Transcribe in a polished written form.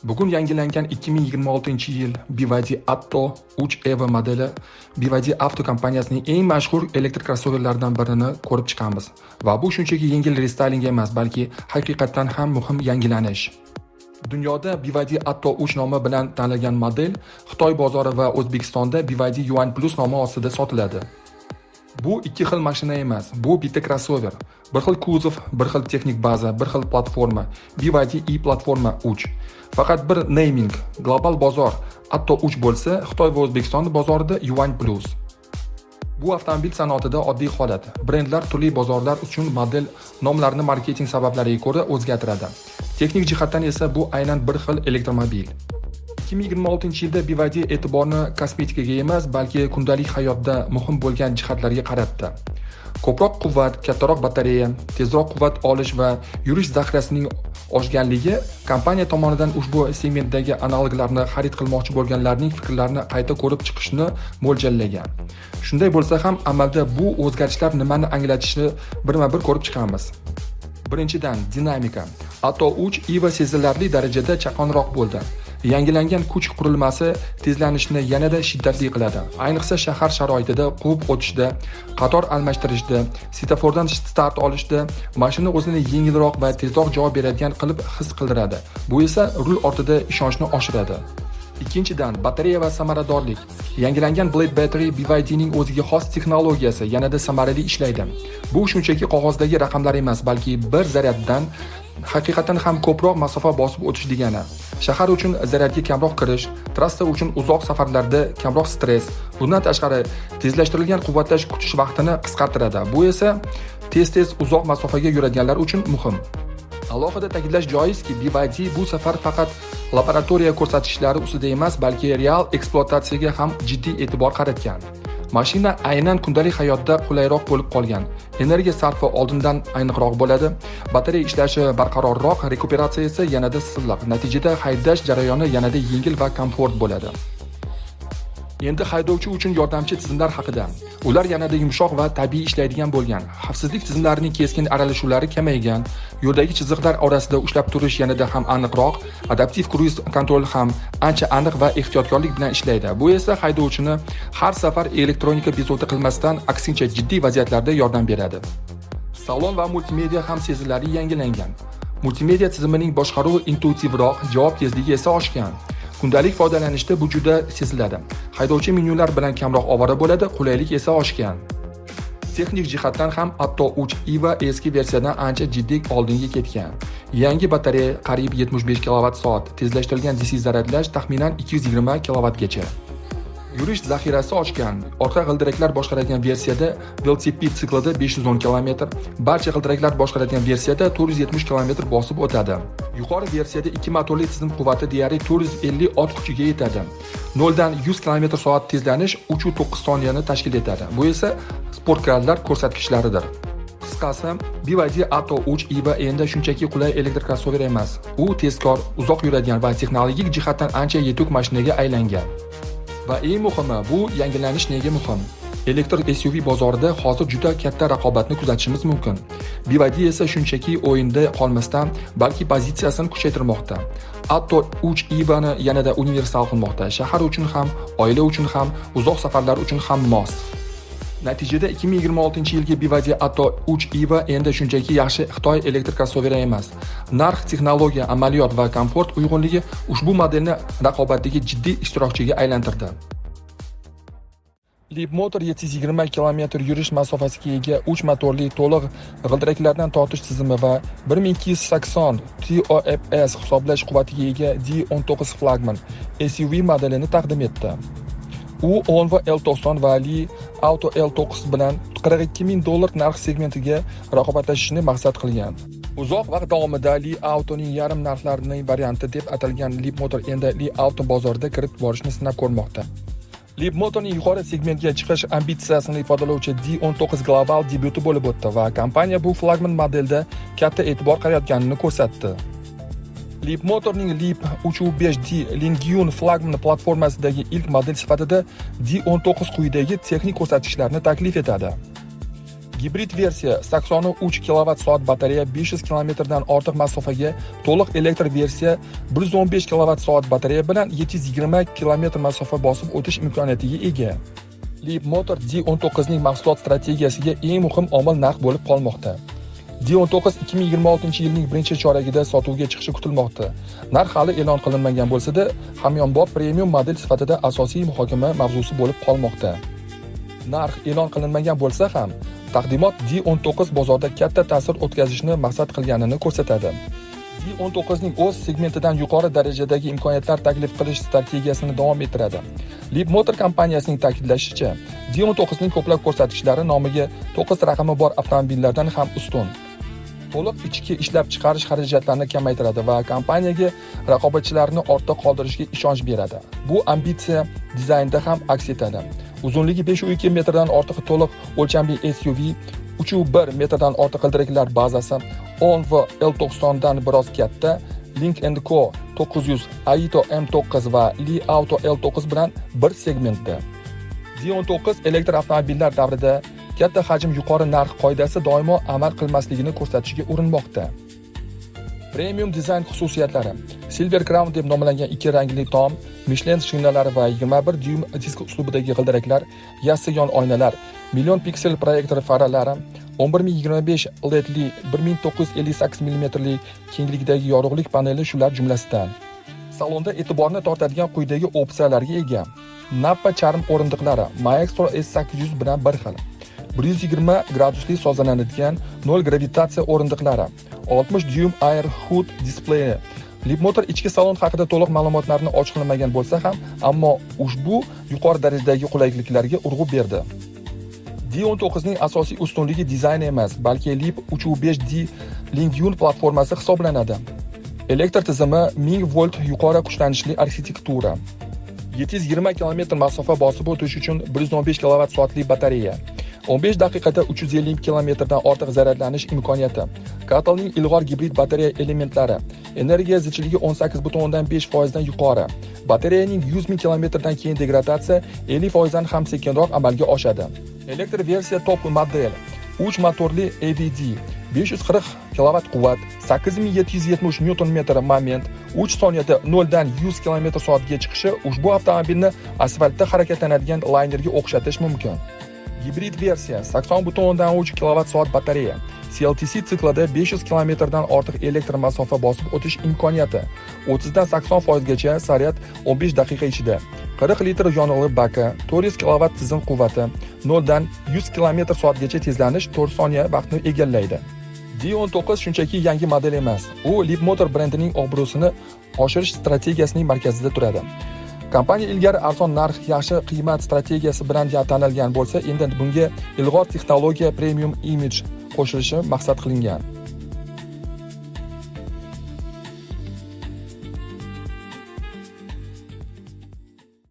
Bugun yangilangan 2026-yil BYD Atto 3 EVO modeli BYD Auto kompaniyasining eng mashhur elektr krossoverlaridan birini ko'rib chiqamiz. Va bu shunchaki yengil restyling emas, balki haqiqatan ham muhim yangilanish. Dunyoda BYD Atto 3 nomi bilan tanilgan model Xitoy bozori va O'zbekistonda BYD Yuan Plus nomi ostida sotiladi. Bu ikki xil mashina emas, bu bitta crossover. Bir xil kuzov, bir xil texnik baza, bir xil platforma. BYD e-platforma 3. Faqat bir naming, global bozor Atto 3 bo'lsa, Xitoy va O'zbekiston bozorida Yuan Plus. Bu avtomobil sanoatida oddiy holat. Brendlar turli bozorlar uchun model nomlarini marketing sabablariga ko'ra o'zgartiradi. Texnik jihatdan esa bu aynan bir xil elektromobil. 2026-yilda BYD e'tiborni kosmetikaga emas, balki kundalik hayotda muhim bo'lgan jihatlarga qaratdi. Ko'proq quvvat, kattaroq batareya, tezroq quvvat olish va yurish zaxirasining oshganligi kompaniya tomonidan ushbu segmentdagi analoglarni xarid qilmoqchi bo'lganlarning fikrlarini qayta ko'rib chiqishni mo'ljallagan. Shunday bo'lsa ham amalda bu o'zgarishlar nimani anglatishini birma-bir ko'rib chiqamiz. Birinchidan, dinamika. Atto 3 EVO sezilarli darajada chaqonroq bo'ldi. Yangilangan kuch qurilmasi tezlanishni yanada shiddatli qiladi. Ayniqsa shahar sharoitida quvib o'tishda, qator almashtirishda, svetofordan start olishda mashina o'zini yengilroq va tezroq javob beradigan qilib his qildiradi. Bu esa rul ortida ishonchni oshiradi. Ikkinchidan, batareya va samaradorlik. Yangilangan Blade Battery BYDning o'ziga xos texnologiyasi yanada samarali ishlaydi. Bu shunchaki qog'ozdagi raqamlar emas, balki bir zaryaddan haqiqatan ham ko'proq masofa bosib o'tish degani. Shahar uchun zaryadga kamroq kirish, trassa uchun uzoq safarlarda kamroq stress. Bundan tashqari, tezlashtirilgan quvvatlash kutish vaqtini qisqartiradi. Bu esa tez-tez uzoq masofaga yuradiganlar uchun muhim. Alohida ta'kidlash joizki, BYD bu safar faqat laboratoriya ko'rsatkichlari ustida emas, balki real ekspluatatsiyaga ham jiddiy e'tibor qaratgan. Mashina aynan kundalik hayotda qulayroq bo'lib qolgan. Energiya sarfi oldindan aniqroq bo'ladi, batareya ishlashi barqarorroq, rekuperatsiya esa yanada silliq. Natijada haydash jarayoni yanada yengil va komfort bo'ladi. Endi haydovchi uchun yordamchi tizimlar haqida. Ular yanada yumshoq va tabiiy ishlaydigan bo'lgan. Xavfsizlik tizimlarining keskin aralashuvlari kamaygan, yo'ldagi chiziqlar orasida ushlab turish yanada ham aniqroq, adaptiv kruiz kontrol ham ancha aniq va ehtiyotkorlik bilan ishlaydi. Bu esa haydovchini har safar elektronika bezovta qilmasdan, aksincha jiddiy vaziyatlarda yordam beradi. Salon va multimedia ham sezilarli yangilangan. Multimedia tizimining boshqaruvi intuitivroq, javob tezligi esa oshgan. Kundalik foydalanishda bu juda seziladi. Haydovchi menyular bilan kamroq ovora bo'ladi, qulaylik esa oshgan. Texnik jihatdan ham Atto 3 EVO eski versiyadan ancha jiddiy oldinga ketgan. Yangi batareya qariyb 75 kWh, tezlashtirilgan DC zaryadlash taxminan 220 kW gacha. Yurish zaxirasi oshgan. Orqa g'ildiraklar boshqaradigan versiyada velosiped siklida 510 km, barcha g'ildiraklar boshqaradigan versiyada 470 km bosib o'tadi. Yuqori versiyada 2 motorli tizim quvvati deyarli 450 ot kuchiga yetadi. 0 dan 100 km/soat tezlanish 3.9 soniyani tashkil etadi. Bu esa sportkarlar ko'rsatkichlaridir. Qisqasi, BYD Atto 3 EVO endi shunchaki qulay elektr crossover emas. U tezkor, uzoq yuradigan va texnologik jihatdan ancha yetuk mashinaga aylangan. Va eng muhimi, bu yangilanish nega muhim? Elektr SUV bozorida hozir juda katta raqobatni kuzatishimiz mumkin. BYD esa shunchaki o'yinda qolmasdan, balki pozitsiyasini kuchaytirmoqda. Atto 3 EVOni yanada universal qilmoqda. Shahar uchun ham, oila uchun ham, uzoq safarlar uchun ham mos. Natijada 2026-yilgi BYD Atto 3 EVO endi shunchaki yaxshi Xitoy elektr krossoveri emas. Narx, texnologiya, amaliyot va komfort uyg'unligi ushbu modelni raqobatdagi jiddiy ishtirokchiga aylantirdi. Leapmotor 720 km yurish masofasiga ega 3 motorli to'liq g'ildiraklardan tortish tizimi va 1280 TOFS hisoblash quvvatiga ega D19 flagman SUV modelini taqdim etdi. U Onvo L90 va Li Auto L9 bilan $42,000 narx segmentiga raqobatlashishni maqsad qilgan. Uzoq vaqt davomida Li Autoning yarim narxlarining varianti deb atalgan Leapmotor endi Li Auto bozoriga kirib borishni sinab ko'rmoqda. Leapmotorning yuqori segmentga chiqish ambitsiyasini ifodalovchi D19 global debyuti bo'lib o'tdi va kompaniya bu flagman modelda katta e'tibor qaratganini ko'rsatdi. Leapmotorning Leap 3.5D Lingyun flagman platformasidagi ilk model sifatida D19 quyidagi texnik ko'rsatkichlarni taklif etadi. Gibrid versiya 83 kWh batareya 500 km dan ortiq masofaga, to'liq elektr versiya 115 kWh batareya bilan 720 km masofa bosib o'tish imkoniyatiga ega. Leapmotor D19 ning mahsulot strategiyasiga eng muhim omil narx bo'lib qolmoqda. D19 2026-yilning birinchi choragida sotuvga chiqishi kutilmoqda. Narx hali e'lon qilinmagan bo'lsa-da, hamyonbop premium model sifatida asosiy muhokama mavzusi bo'lib qolmoqda. Narx e'lon qilinmagan bo'lsa ham, taqdimot D19 bozorda katta ta'sir o'tkazishni maqsad qilganini ko'rsatadi. D19 ning o'z segmentidan yuqori darajadagi imkoniyatlar taklif qilish strategiyasini davom ettiradi. Leapmotor kompaniyasining ta'kidlashicha, D19 ning ko'plab ko'rsatkichlari nomiga 9 raqami bor avtomobillardan ham ustun. To'liq ichki ishlab chiqarish xarajatlarini kamaytiradi va kompaniyaga raqobatchilarini ortda qoldirishga ishonch beradi. Bu ambitsiya dizaynda ham aks etadi. Uzunligi 5,2 metrdan ortiq to'liq o'lchamli SUV, 3,1 metrdan ortiq g'ildiraklar bazasi, 10 va L90 dan biroz katta, Lynk & Co 900, Aito M9 va Li Auto L9 bilan bir segmentda. D19 elektr avtomobillar davrida katta hajm yuqori narx qoidasi doimo amal qilmasligini ko'rsatishga urinmoqda. Premium dizayn xususiyatlari: Silver Crown deb nomlangan ikki rangli tom, Michelin shinalari va 21 dyum disk uslubidagi g'ildiraklar, yassi yon oynalar, million piksel proyektor faralari, 11025 LEDli 1958 mm kenglikdagi yorug'lik paneli shular jumlasidan. Salonda e'tiborni tortadigan quyidagi opsiyalarga ega: Nappa charm o'rindiqlari Maestro S800 bilan bir xil. 120 gradusli sozlanadigan 0 gravitatsiya o'rindiqlari, 60 dyum Air HUD displeyi. Leapmotor ichki salon haqida to'liq ma'lumotlarni ochiqlamagan bo'lsa ham, ammo ushbu yuqori darajadagi qulayliklarga urg'u berdi. D19 ning asosiy ustunligi dizayn emas, balki Leap 3.5D Lingyun platformasi hisoblanadi. Elektr tizimi 1000 volt yuqori kuchlanishli arxitektura. 720 km masofa bosib o'tish uchun 115 kWh batareya. 15 daqiqada 350 km dan ortiq zaryadlanish imkoniyati. Katalning ilg'or gibrid batareya elementlari. Energiya zichligi 18,5% dan yuqori. Batareyaning 100 000 km dan keyin degradatsiya 50% dan ham sekinroq amalga oshadi. Elektr versiya top model. 3 motorli AVD, 540 kW quvvat, 8770 Nm moment, 3 soniyada 0 dan 100 km/soatga chiqishi ushbu avtomobilni asfaltda harakatlanadigan laynerga o'xshatish mumkin. Gibrid versiya 80,3 kWh batareya. CLTC siklida 500 km dan ortiq elektr masofa bosib o'tish imkoniyati. 30 dan 80% gacha zaryad 15 daqiqa ichida. 40 litr yonilg'i baki, 400 kW tizim quvvati, 0 dan 100 km/soatgacha tezlanish 4 soniya vaqtni egallaydi. D19 shunchaki yangi model emas. U Leapmotor brendining obro'sini oshirish strategiyasining markazida turadi. Kompaniya ilgari arzon narx, yaxshi qiymat strategiyasi bilan tanilgan bo'lsa, endi bunga ilg'or texnologiya, premium image qo'shilishi maqsad qilingan.